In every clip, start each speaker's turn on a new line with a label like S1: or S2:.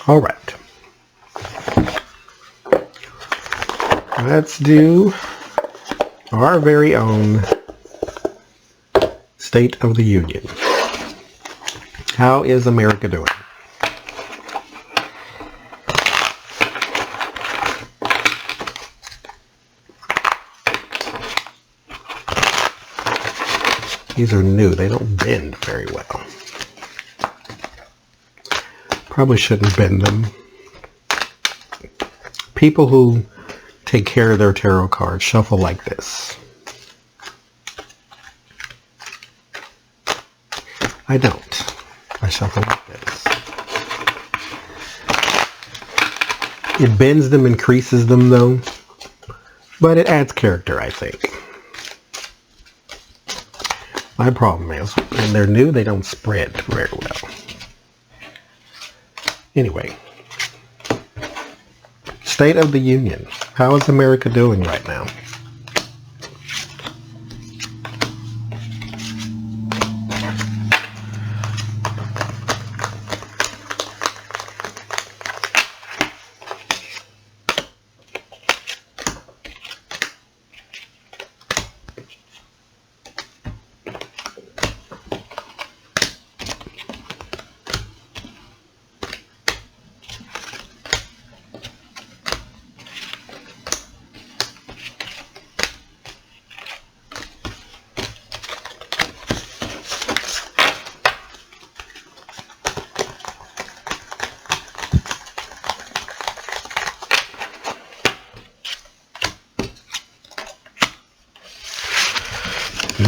S1: All right. Let's do our very own State of the Union. How is America doing? These are new. They don't bend very well. Probably shouldn't bend them. People who take care of their tarot cards shuffle like this. I don't. I shuffle like this. It bends them and creases them though, but it adds character, I think. My problem is, when they're new, they don't spread very well. Anyway, State of the Union. How is America doing right now?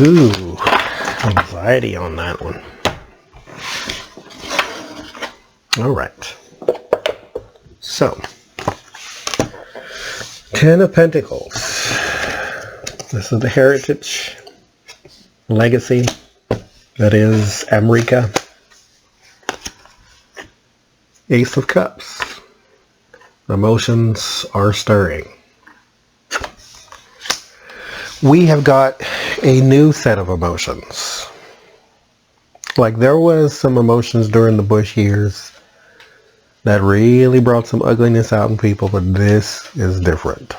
S1: Ooh, anxiety on that one. All right. So, 10 of Pentacles. This is the heritage, legacy, that is America. Ace of Cups. Emotions are stirring. We have got a new set of emotions. Like there was some emotions during the Bush years that really brought some ugliness out in people, but this is different.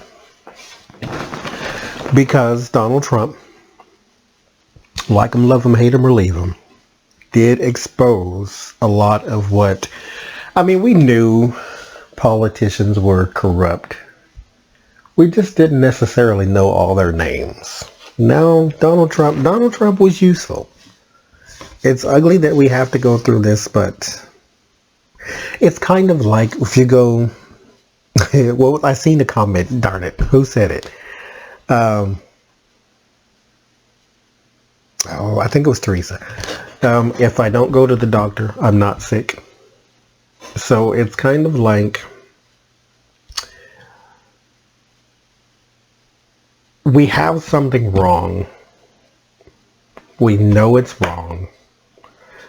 S1: Because Donald Trump, like him, love him, hate him, or leave him, did expose a lot of what, I mean, we knew politicians were corrupt. We just didn't necessarily know all their names. No, Donald Trump was useful. It's ugly that we have to go through this, but it's kind of like if you go, well, I seen the comment, darn it, who said it? Oh, I think it was Teresa. If I don't go to the doctor, I'm not sick. So it's kind of like, we have something wrong. We know it's wrong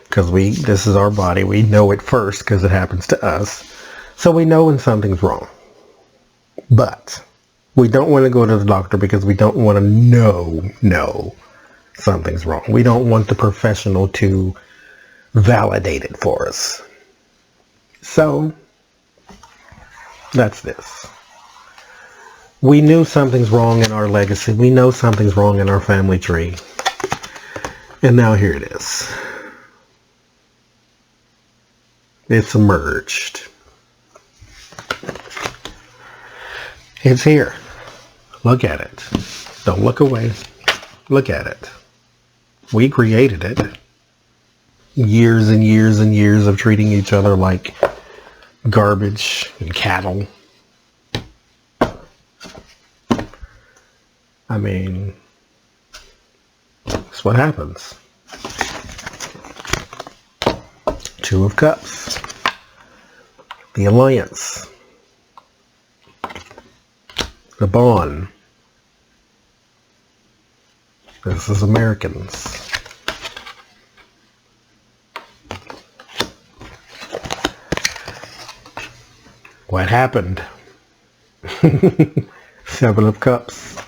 S1: because this is our body. We know it first because it happens to us. So we know when something's wrong. But we don't want to go to the doctor because we don't want to know something's wrong. We don't want the professional to validate it for us. So that's this. We knew something's wrong in our legacy. We know something's wrong in our family tree. And now here it is. It's emerged. It's here. Look at it. Don't look away. Look at it. We created it. Years and years and years of treating each other like garbage and cattle. I mean, that's what happens. Two of Cups. The alliance. The bond. This is Americans. What happened? Seven of Cups.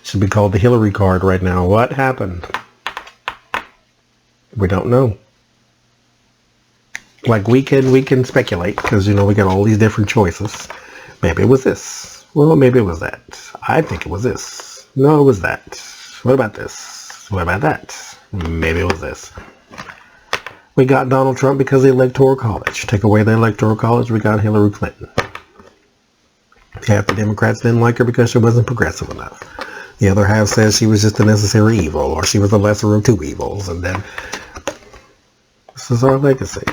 S1: Should be called the Hillary card right now. What happened? We don't know. Like we can speculate because, we got all these different choices. Maybe it was this. Well, maybe it was that. I think it was this. No, it was that. What about this? What about that? Maybe it was this. We got Donald Trump because of the Electoral College. Take away the Electoral College, we got Hillary Clinton. Half the Democrats didn't like her because she wasn't progressive enough. The other half says she was just a necessary evil, or she was the lesser of two evils. And then this is our legacy.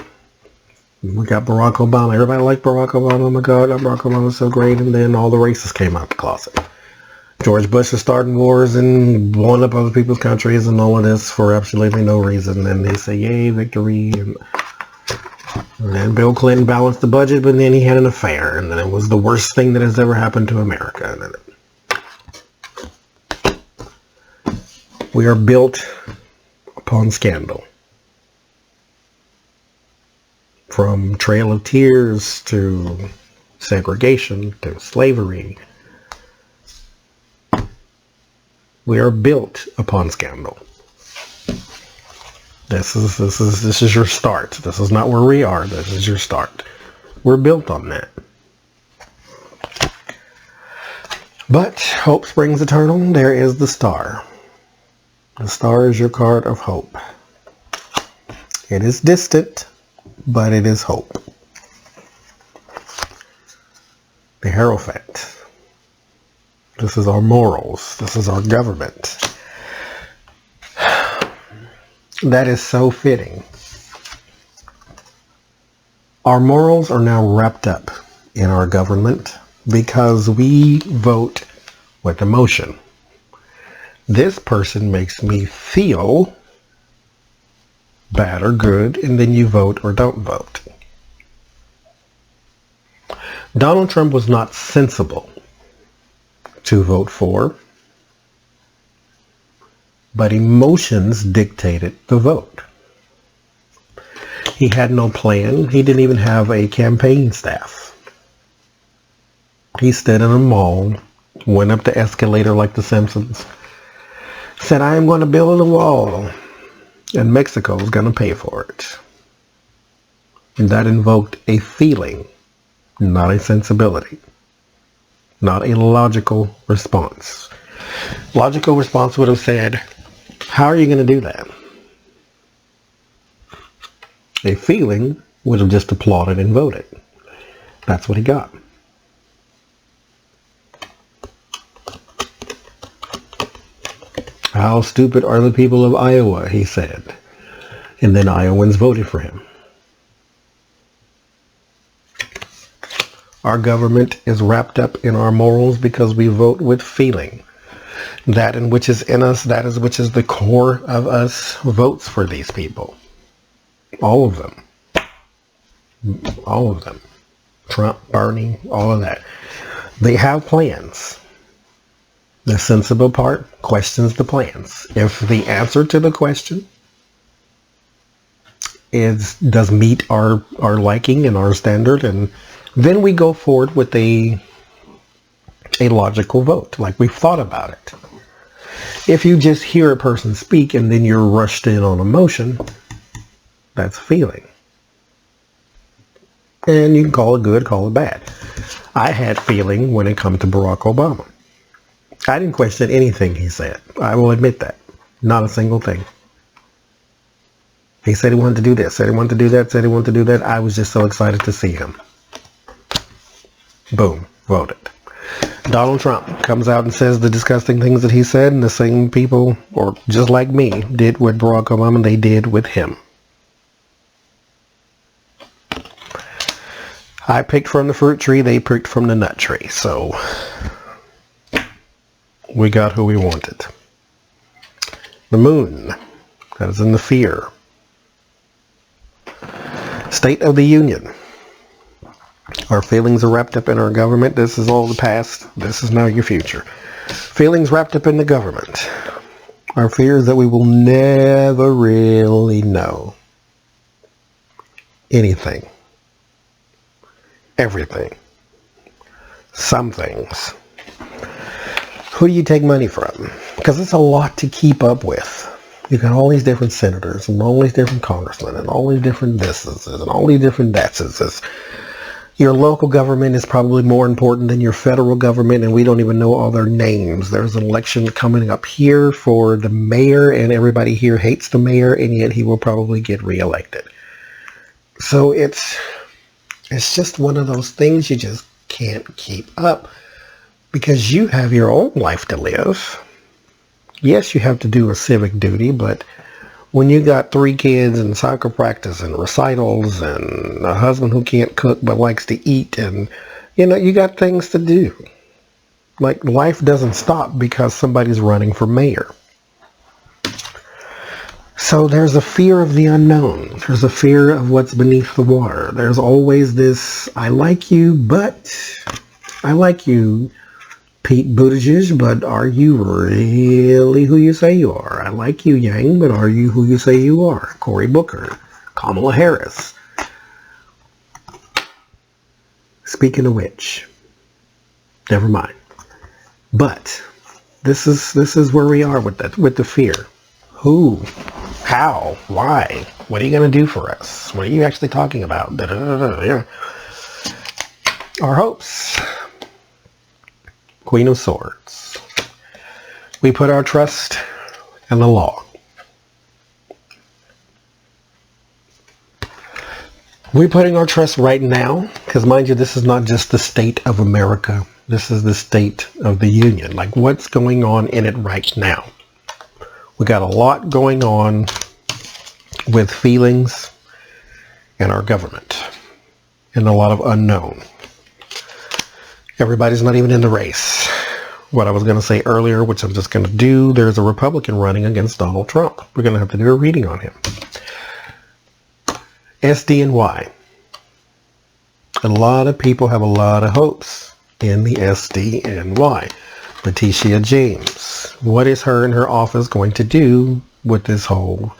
S1: We got Barack Obama. Everybody liked Barack Obama. Oh my God, Barack Obama was so great. And then all the racists came out the closet. George Bush is starting wars and blowing up other people's countries and all of this for absolutely no reason. And they say, yay, victory. And then Bill Clinton balanced the budget, but then he had an affair. And then it was the worst thing that has ever happened to America. And then we are built upon scandal. From Trail of Tears to segregation to slavery. We are built upon scandal. This is your start. This is not where we are. This is your start. We're built on that. But hope springs eternal. There is the star. The star is your card of hope. It is distant, but it is hope. The Hierophant. This is our morals. This is our government. That is so fitting. Our morals are now wrapped up in our government because we vote with emotion. This person makes me feel bad or good, and then you vote or don't vote. Donald Trump was not sensible to vote for, but emotions dictated the vote. He had no plan. He didn't even have a campaign staff. He stood in a mall, went up the escalator like the Simpsons, said, I am going to build a wall, and Mexico is going to pay for it. And that invoked a feeling, not a sensibility, not a logical response. Logical response would have said, how are you going to do that? A feeling would have just applauded and voted. That's what he got. How stupid are the people of Iowa, he said. And then Iowans voted for him. Our government is wrapped up in our morals because we vote with feeling. That in which is in us, that is which is the core of us, votes for these people. All of them. All of them. Trump, Bernie, all of that. They have plans. The sensible part questions the plans. If the answer to the question does meet our liking and our standard, and then we go forward with a logical vote, like we've thought about it. If you just hear a person speak and then you're rushed in on emotion, that's feeling. And you can call it good, call it bad. I had feeling when it comes to Barack Obama. I didn't question anything he said. I will admit that. Not a single thing. He said he wanted to do this, said he wanted to do that, said he wanted to do that. I was just so excited to see him. Boom, voted. Donald Trump comes out and says the disgusting things that he said, and the same people, or just like me, did with Barack Obama, they did with him. I picked from the fruit tree, they picked from the nut tree. So we got who we wanted. The moon, that is in the fear. State of the Union. Our feelings are wrapped up in our government. This is all the past. This is now your future. Feelings wrapped up in the government. Our fear is that we will never really know anything. Everything. Some things. Who do you take money from? Because it's a lot to keep up with. You got all these different senators and all these different congressmen and all these different thises and all these different thatses. Your local government is probably more important than your federal government, and we don't even know all their names. There's an election coming up here for the mayor, and everybody here hates the mayor, and yet he will probably get reelected. So it's just one of those things you just can't keep up because you have your own life to live. Yes, you have to do a civic duty, but when you got 3 kids and soccer practice and recitals and a husband who can't cook but likes to eat, and you got things to do. Like, life doesn't stop because somebody's running for mayor. So there's a fear of the unknown. There's a fear of what's beneath the water. There's always this, I like you, but I like you, Pete Buttigieg, but are you really who you say you are? I like you, Yang, but are you who you say you are? Cory Booker, Kamala Harris. Speaking of which, never mind. But this is where we are with the fear. Who? How? Why? What are you going to do for us? What are you actually talking about? Yeah. Our hopes. Queen of Swords. We put our trust in the law. We're putting our trust right now, because mind you, this is not just the state of America. This is the state of the Union. Like, what's going on in it right now? We got a lot going on with feelings in our government and a lot of unknown. Everybody's not even in the race. What I was going to say earlier, which I'm just going to do, there's a Republican running against Donald Trump. We're going to have to do a reading on him. SDNY. A lot of people have a lot of hopes in the SDNY. Letitia James. What is her and her office going to do with this whole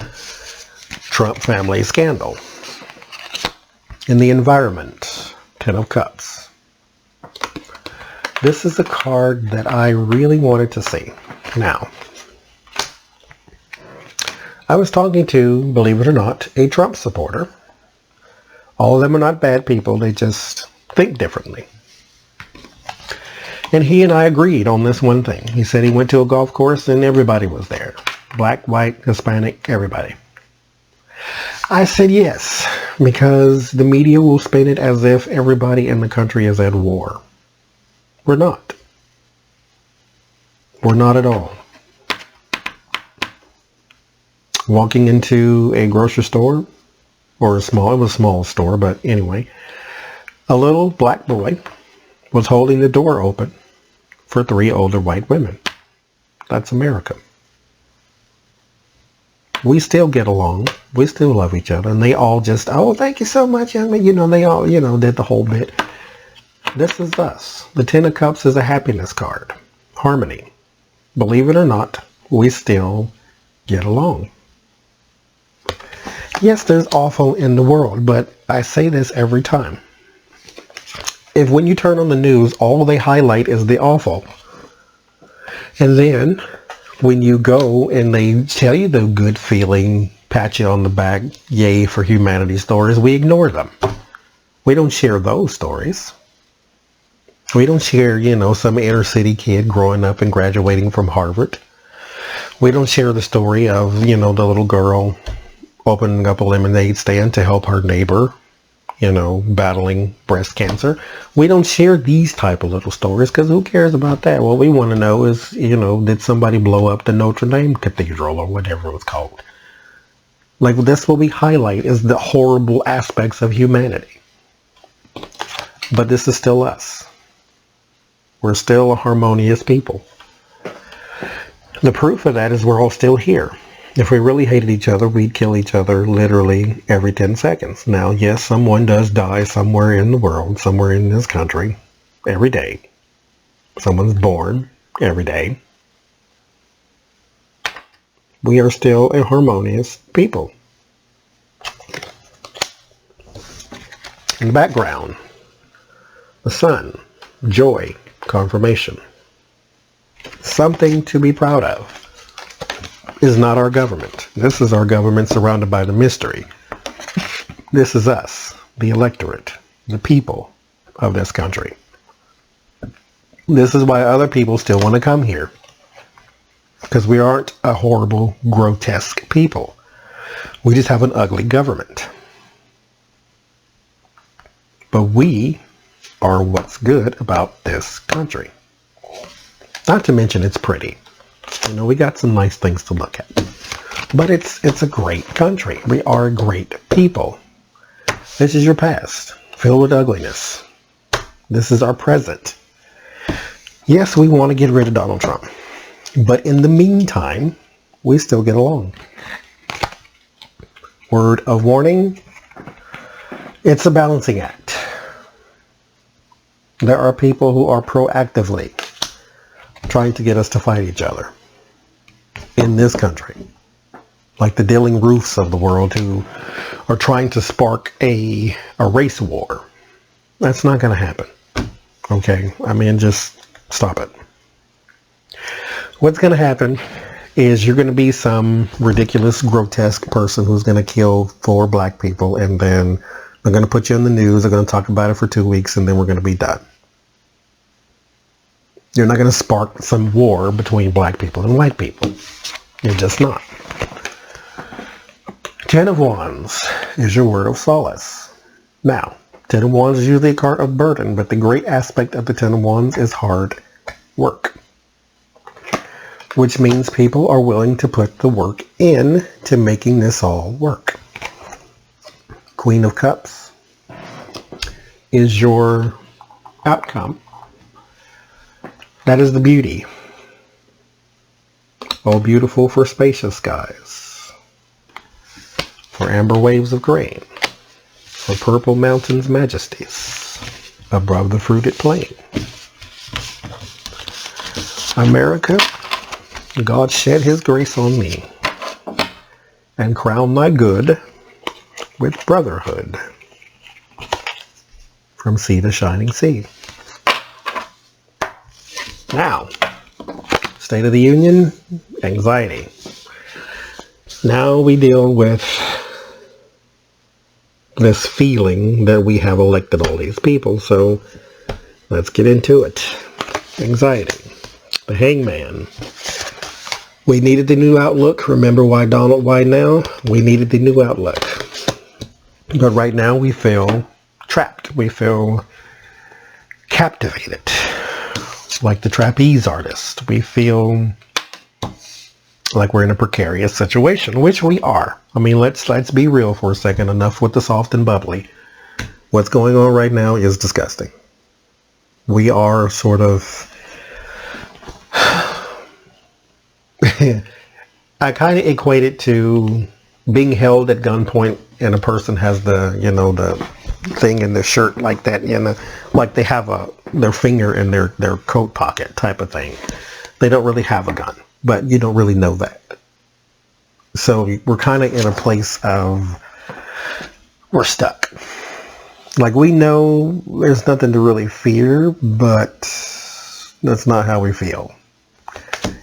S1: Trump family scandal? In the environment, 10 of Cups. This is a card that I really wanted to see. Now, I was talking to, believe it or not, a Trump supporter. All of them are not bad people. They just think differently. And he and I agreed on this one thing. He said he went to a golf course and everybody was there. Black, white, Hispanic, everybody. I said yes, because the media will spin it as if everybody in the country is at war. We're not. We're not at all. Walking into a grocery store, or it was a small store, but anyway, a little black boy was holding the door open for 3 older white women. That's America. We still get along. We still love each other. And they all just, oh, thank you so much, young man. They all, did the whole bit. This is us. The 10 of Cups is a happiness card. Harmony. Believe it or not, we still get along. Yes, there's awful in the world, but I say this every time. If when you turn on the news, all they highlight is the awful. And then when you go and they tell you the good feeling, pat you on the back, yay for humanity stories, we ignore them. We don't share those stories. We don't share, some inner city kid growing up and graduating from Harvard. We don't share the story of, the little girl opening up a lemonade stand to help her neighbor, battling breast cancer. We don't share these type of little stories because who cares about that? What we want to know is, did somebody blow up the Notre Dame Cathedral or whatever it was called? Like, that's what we highlight is the horrible aspects of humanity. But this is still us. We're still a harmonious people. The proof of that is we're all still here. If we really hated each other, we'd kill each other literally every 10 seconds. Now, yes, someone does die somewhere in the world, somewhere in this country, every day. Someone's born every day. We are still a harmonious people. In the background, the sun, joy, confirmation. Something to be proud of. is not our government. This is our government surrounded by the mystery. This is us, the electorate, the people of this country. This is why other people still want to come here. Because we aren't a horrible, grotesque people. We just have an ugly government. But we are what's good about this country. Not to mention it's pretty. You know, we got some nice things to look at. But it's a great country. We are great people. This is your past, filled with ugliness. This is our present. Yes, we want to get rid of Donald Trump. But in the meantime, we still get along. Word of warning, it's a balancing act. There are people who are proactively trying to get us to fight each other in this country. Like the Dilling Roofs of the world who are trying to spark a race war. That's not going to happen. Okay? I mean, just stop it. What's going to happen is you're going to be some ridiculous, grotesque person who's going to kill 4 black people, and then they're going to put you in the news, they're going to talk about it for 2 weeks, and then we're going to be done. You're not going to spark some war between black people and white people. You're just not. 10 of Wands is your word of solace. Now, 10 of Wands is usually a card of burden, but the great aspect of the 10 of Wands is hard work. Which means people are willing to put the work in to making this all work. Queen of Cups is your outcome. That is the beauty. Oh, beautiful for spacious skies, for amber waves of grain, for purple mountains' majesties, above the fruited plain. America, God shed his grace on me, and crown thy good with brotherhood, from sea to shining sea. Now, State of the Union, anxiety. Now we deal with this feeling that we have elected all these people, so let's get into it. Anxiety. The Hangman. We needed the new outlook. Remember why now? We needed the new outlook. But right now we feel trapped. We feel captivated. Like the trapeze artist. We feel like we're in a precarious situation, which we are. I mean, let's be real for a second. Enough with the soft and bubbly. What's going on right now is disgusting. We are sort of... I kind of equate it to being held at gunpoint and a person has the, you know, the thing in their shirt like that, you know, like they have their finger in their coat pocket type of thing. They don't really have a gun, but you don't really know that. So we're kind of in a place of, we're stuck. Like we know there's nothing to really fear, but that's not how we feel.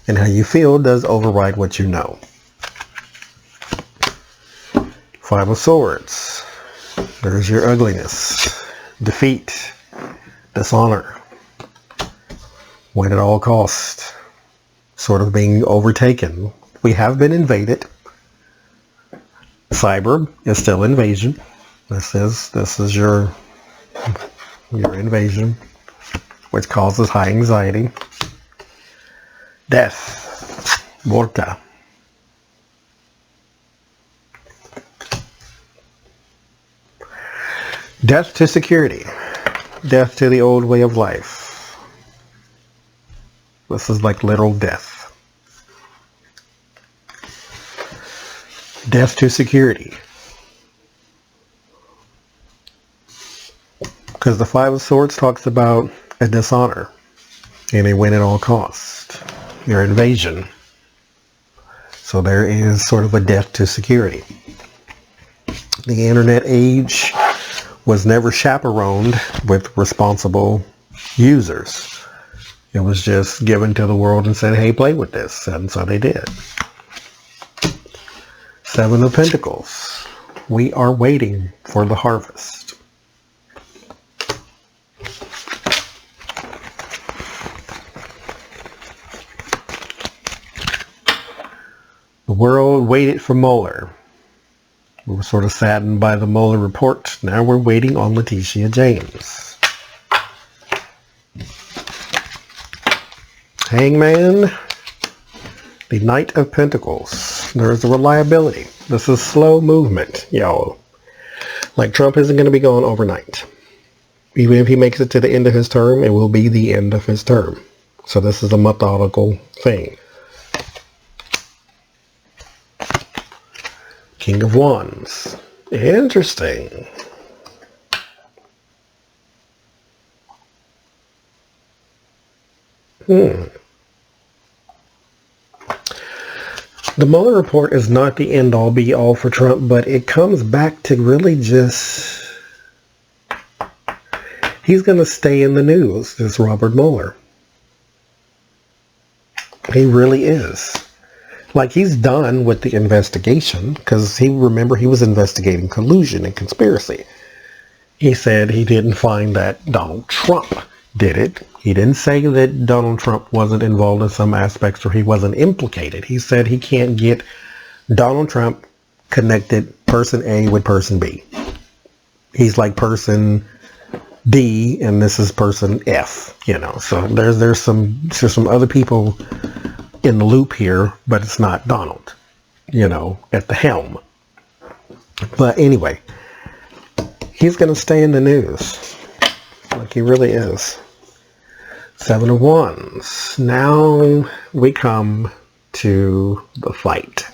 S1: And how you feel does override what you know. 5 of Swords. There's your ugliness. Defeat. Dishonor. Win at all cost. Sort of being overtaken. We have been invaded. Cyber is still invasion. This is your invasion, which causes high anxiety. Death. Morta. Death to security. Death to the old way of life. This is like literal death. Death to security. Because the 5 of Swords talks about a dishonor. And a win at all cost. Your invasion. So there is sort of a death to security. The internet age was never chaperoned with responsible users. It was just given to the world and said, hey, play with this. And so they did. Seven of Pentacles. We are waiting for the harvest. The world waited for Mueller. We were sort of saddened by the Mueller report. Now we're waiting on Letitia James. Hangman. The Knight of Pentacles. There's the reliability. This is slow movement, y'all. Like, Trump isn't going to be gone overnight. Even if he makes it to the end of his term, it will be the end of his term. So this is a methodical thing. King of Wands. Interesting. The Mueller report is not the end-all be-all for Trump, but it comes back to really just... He's going to stay in the news, this Robert Mueller. He really is. Like, he's done with the investigation, because remember, he was investigating collusion and conspiracy. He said he didn't find that Donald Trump did it. He didn't say that Donald Trump wasn't involved in some aspects or he wasn't implicated. He said he can't get Donald Trump connected person A with person B. He's like person D and this is person F, you know. So there's some other people in the loop here, but it's not Donald, you know, at the helm. But anyway, he's going to stay in the news. Like, he really is. Seven of Wands. Now we come to the fight.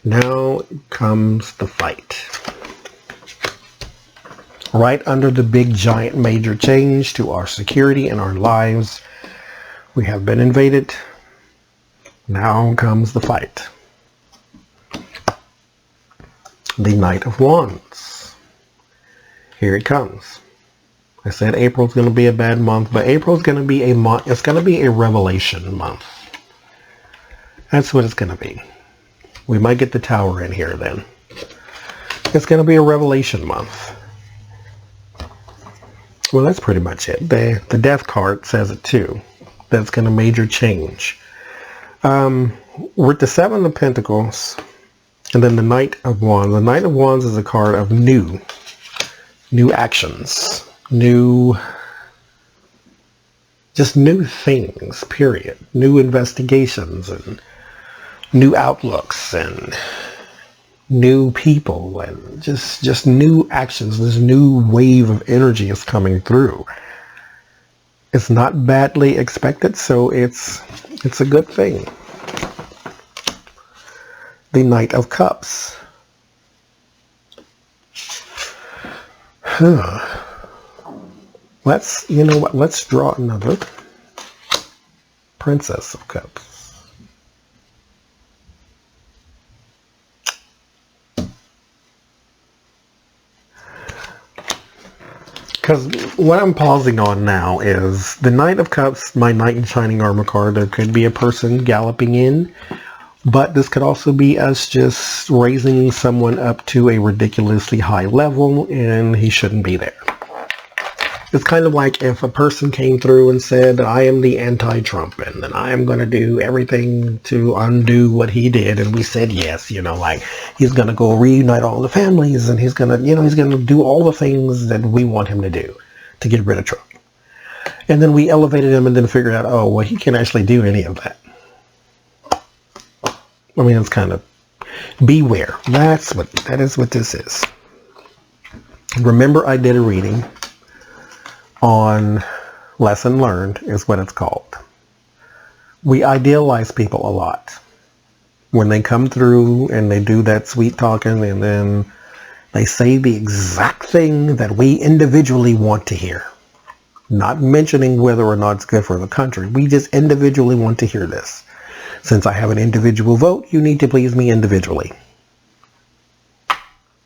S1: Now comes the fight. Right under the big giant major change to our security and our lives. We have been invaded. Now comes the fight. The Knight of Wands. Here it comes. I said April's going to be a bad month, but April's going to be a month. It's going to be a revelation month. That's what it's going to be. We might get the Tower in here then. It's going to be a revelation month. Well, that's pretty much it. The Death card says it too. That's going to major change. With the Seven of Pentacles and then the Knight of Wands. The Knight of Wands is a card of new actions. Just new things, period. New investigations and new outlooks and new people and just new actions. This new wave of energy is coming through. It's not badly expected, so it's a good thing. The Knight of Cups. Let's draw another Princess of Cups. Because what I'm pausing on now is the Knight of Cups, my Knight in Shining Armor card. There could be a person galloping in, but this could also be us just raising someone up to a ridiculously high level, and he shouldn't be there. It's kind of like if a person came through and said, I am the anti-Trump and I am going to do everything to undo what he did. And we said, yes, like he's going to go reunite all the families and he's going to do all the things that we want him to do to get rid of Trump. And then we elevated him and then figured out, oh, well, he can't actually do any of that. I mean, it's kind of beware. That is what this is. Remember, I did a reading on Lesson Learned is what it's called. We idealize people a lot. When they come through and they do that sweet talking and then they say the exact thing that we individually want to hear. Not mentioning whether or not it's good for the country. We just individually want to hear this. Since I have an individual vote, you need to please me individually.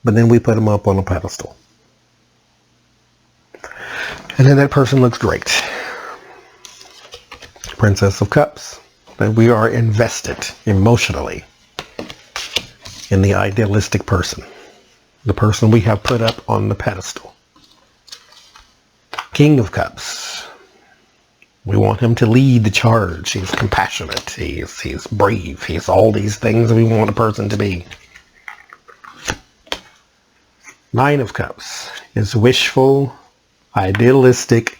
S1: But then we put them up on a pedestal. And then that person looks great. Princess of Cups. that we are invested emotionally in the idealistic person, the person we have put up on the pedestal. King of Cups. We want him to lead the charge. He's compassionate. He's brave. He's all these things we want a person to be. Nine of Cups is wishful, idealistic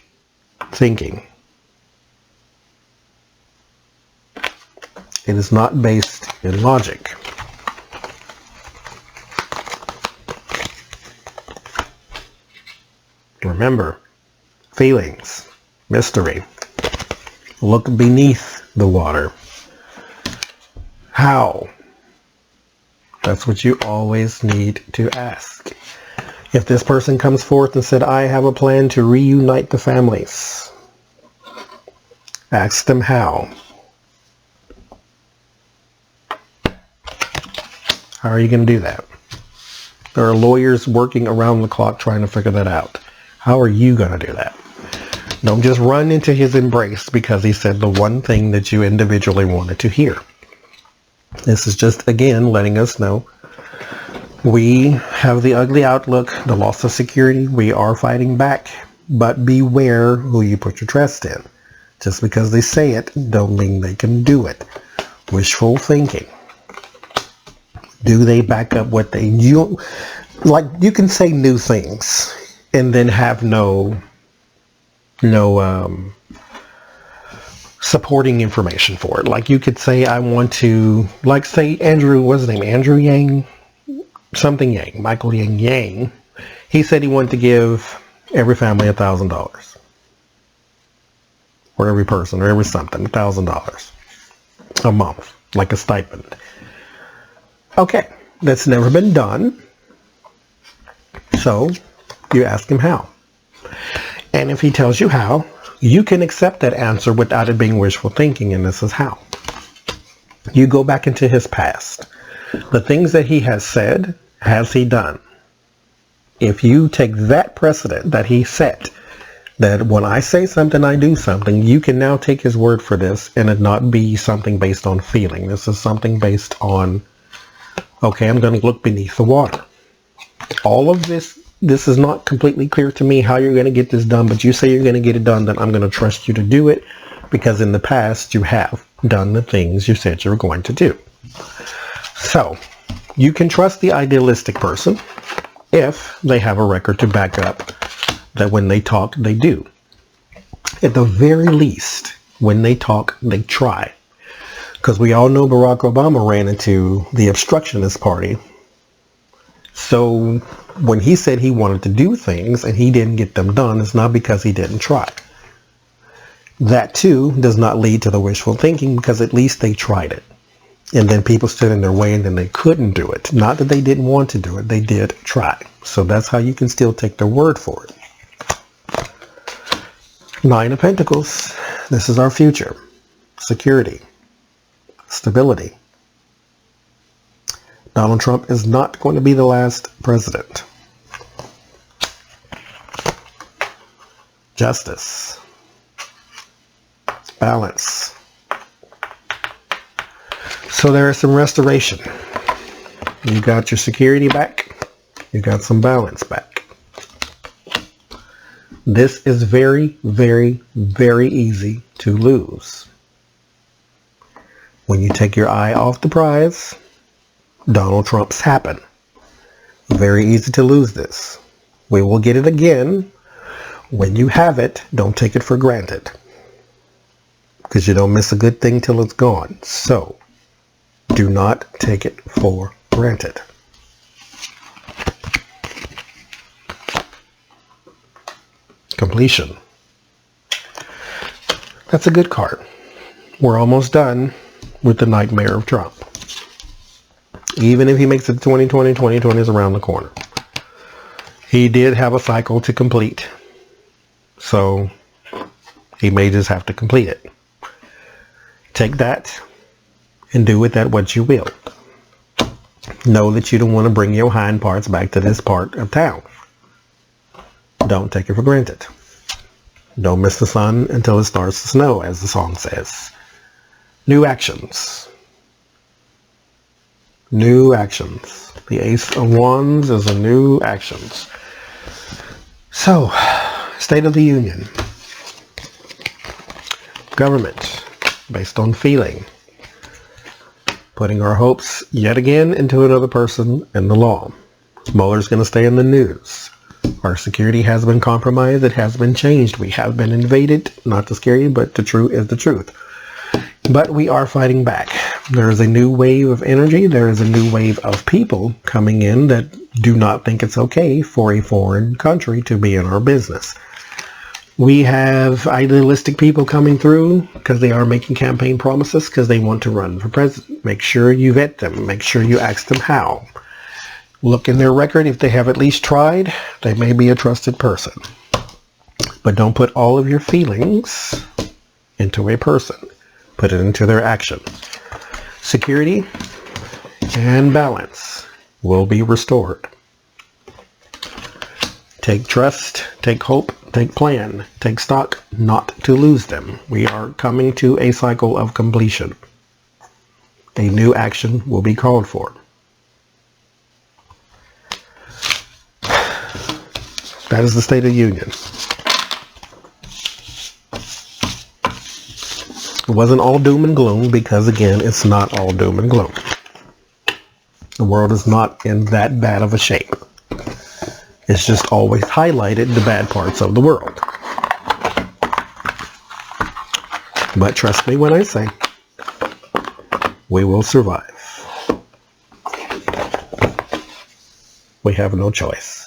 S1: thinking. It is not based in logic. Remember, feelings, mystery. Look beneath the water. How? That's what you always need to ask. If this person comes forth and said, I have a plan to reunite the families, ask them how. How are you going to do that? There are lawyers working around the clock trying to figure that out. How are you going to do that? Don't just run into his embrace because he said the one thing that you individually wanted to hear. This is just, again, letting us know we have the ugly outlook, the loss of security. We are fighting back, but beware who you put your trust in. Just because they say it, don't mean they can do it. Wishful thinking. Do they back up what they... You can say new things and then have no supporting information for it. Like you could say, I want to, like say Andrew, what's his name? Andrew Yang? Something Yang. Michael Yang. He said he wanted to give every family $1,000. Or every person, or every something, $1,000 a month, like a stipend. Okay, that's never been done. So you ask him how. And if he tells you how, you can accept that answer without it being wishful thinking, and this is how. You go back into his past. The things that he has said, has he done? If you take that precedent that he set, that when I say something, I do something, you can now take his word for this and it not be something based on feeling. This is something based on, okay, I'm going to look beneath the water. All of this is not completely clear to me how you're going to get this done, but you say you're going to get it done, then I'm going to trust you to do it because in the past you have done the things you said you were going to do. So you can trust the idealistic person if they have a record to back up that when they talk, they do. At the very least, when they talk, they try. Because we all know Barack Obama ran into the obstructionist party. So when he said he wanted to do things and he didn't get them done, it's not because he didn't try. That too does not lead to the wishful thinking because at least they tried it. And then people stood in their way and then they couldn't do it. Not that they didn't want to do it. They did try. So that's how you can still take their word for it. Nine of Pentacles. This is our future. Security. Stability. Donald Trump is not going to be the last president. Justice. Balance. So there is some restoration. You got your security back. You got some balance back. This is very, very, very easy to lose. When you take your eye off the prize, Donald Trump's happen. Very easy to lose this. We will get it again. When you have it, don't take it for granted. Because you don't miss a good thing till it's gone. So, do not take it for granted. Completion. That's a good card. We're almost done with the nightmare of Trump. Even if he makes it to 2020, 2020 is around the corner. He did have a cycle to complete. So he may just have to complete it. Take that and do with that what you will. Know that you don't want to bring your hind parts back to this part of town. Don't take it for granted. Don't miss the sun until it starts to snow, as the song says. New actions. New actions. The Ace of Wands is a new actions. So, State of the Union. Government, based on feeling. Putting our hopes yet again into another person and the law. Mueller's going to stay in the news. Our security has been compromised. It has been changed. We have been invaded. Not to scare you, but the truth is the truth. But we are fighting back. There is a new wave of energy. There is a new wave of people coming in that do not think it's okay for a foreign country to be in our business. We have idealistic people coming through because they are making campaign promises because they want to run for president. Make sure you vet them. Make sure you ask them how. Look in their record. If they have at least tried, they may be a trusted person. But don't put all of your feelings into a person. Put it into their action. Security and balance will be restored. Take trust, take hope, take plan, take stock, not to lose them. We are coming to a cycle of completion. A new action will be called for. That is the State of the Union. It wasn't all doom and gloom because, again, it's not all doom and gloom. The world is not in that bad of a shape. It's just always highlighted the bad parts of the world. But trust me when I say, we will survive. We have no choice.